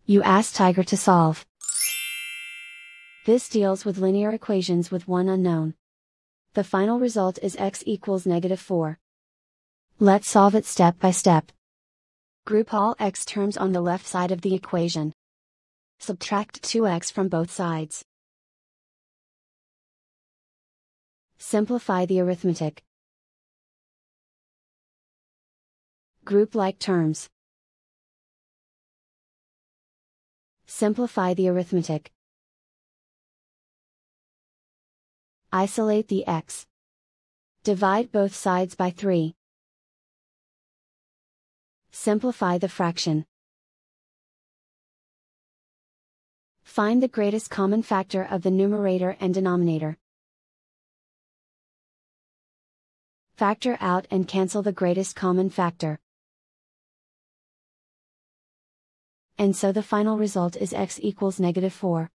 You ask Tiger to solve. This deals with linear equations with one unknown. The final result is x equals -4. Let's solve it step by step. Group all x terms on the left side of the equation. Subtract 2x from both sides. Simplify the arithmetic. Group like terms. Simplify the arithmetic. Isolate the x. Divide both sides by 3. Simplify the fraction. Find the greatest common factor of the numerator and denominator. Factor out and cancel the greatest common factor. And so the final result is x equals -4.